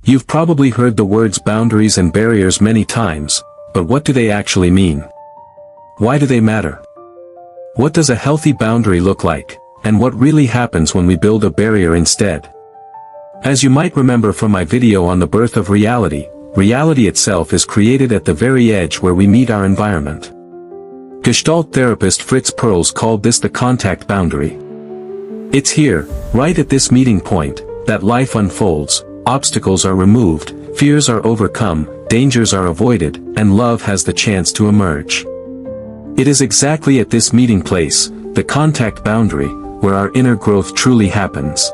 You've probably heard the words boundaries and barriers many times, but what do they actually mean? Why do they matter? What does a healthy boundary look like, and what really happens when we build a barrier instead? As you might remember from my video on the birth of reality, reality itself is created at the very edge where we meet our environment. Gestalt therapist Fritz Perls called this the contact boundary. It's here, right at this meeting point, that life unfolds, obstacles are removed, fears are overcome, dangers are avoided, and love has the chance to emerge. It is exactly at this meeting place, the contact boundary, where our inner growth truly happens.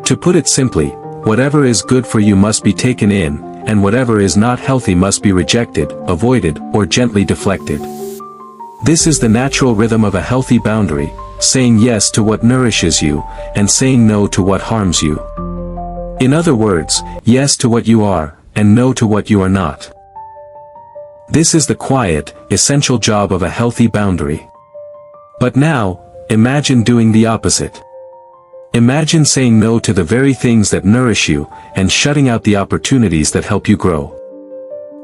To put it simply, whatever is good for you must be taken in, and whatever is not healthy must be rejected, avoided, or gently deflected. This is the natural rhythm of a healthy boundary, saying yes to what nourishes you, and saying no to what harms you. In other words, yes to what you are, and no to what you are not. This is the quiet, essential job of a healthy boundary. But now, imagine doing the opposite. Imagine saying no to the very things that nourish you, and shutting out the opportunities that help you grow.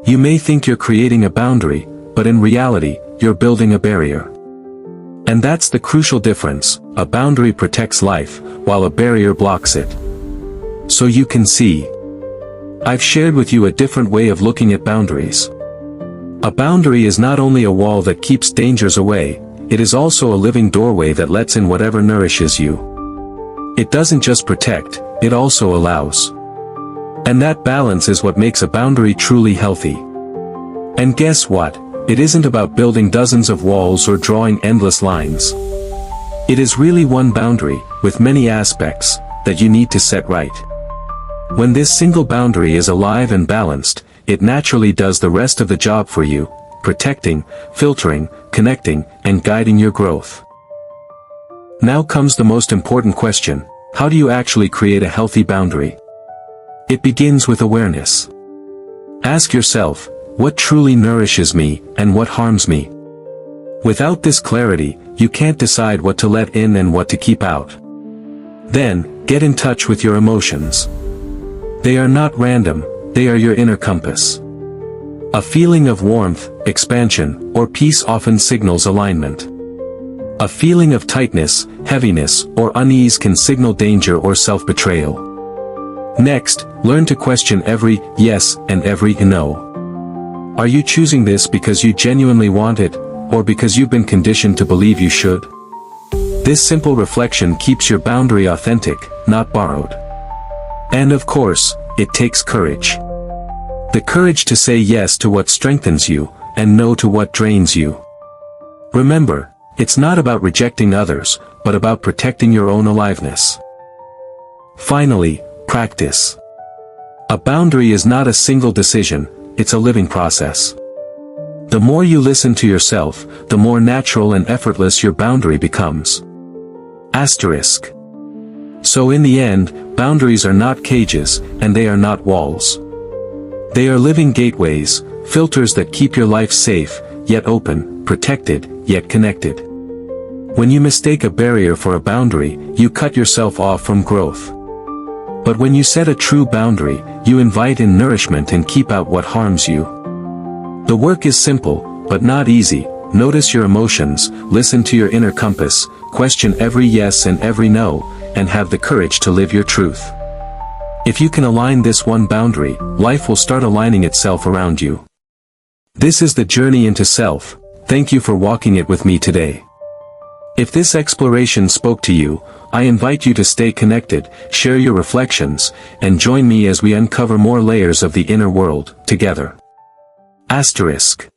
You may think you're creating a boundary, but in reality, you're building a barrier. And that's the crucial difference. A boundary protects life, while a barrier blocks it. So you can see, I've shared with you a different way of looking at boundaries. A boundary is not only a wall that keeps dangers away, it is also a living doorway that lets in whatever nourishes you. It doesn't just protect, it also allows. And that balance is what makes a boundary truly healthy. And guess what? It isn't about building dozens of walls or drawing endless lines. It is really one boundary, with many aspects, that you need to set right. When this single boundary is alive and balanced, it naturally does the rest of the job for you, protecting, filtering, connecting, and guiding your growth. Now comes the most important question: how do you actually create a healthy boundary? It begins with awareness. Ask yourself, what truly nourishes me, and what harms me? Without this clarity, you can't decide what to let in and what to keep out. Then, get in touch with your emotions. They are not random, they are your inner compass. A feeling of warmth, expansion, or peace often signals alignment. A feeling of tightness, heaviness, or unease can signal danger or self-betrayal. Next, learn to question every yes and every no. Are you choosing this because you genuinely want it, or because you've been conditioned to believe you should? This simple reflection keeps your boundary authentic, not borrowed. And of course, it takes courage. The courage to say yes to what strengthens you, and no to what drains you. Remember, it's not about rejecting others, but about protecting your own aliveness. Finally, practice. A boundary is not a single decision, it's a living process. The more you listen to yourself, the more natural and effortless your boundary becomes. Asterisk. So in the end, boundaries are not cages, and they are not walls. They are living gateways, filters that keep your life safe, yet open, protected, yet connected. When you mistake a barrier for a boundary, you cut yourself off from growth. But when you set a true boundary, you invite in nourishment and keep out what harms you. The work is simple, but not easy. Notice your emotions, listen to your inner compass, question every yes and every no, and have the courage to live your truth. If you can align this one boundary, life will start aligning itself around you. This is the journey into self. Thank you for walking it with me today. If this exploration spoke to you, I invite you to stay connected, share your reflections, and join me as we uncover more layers of the inner world, together. Asterisk.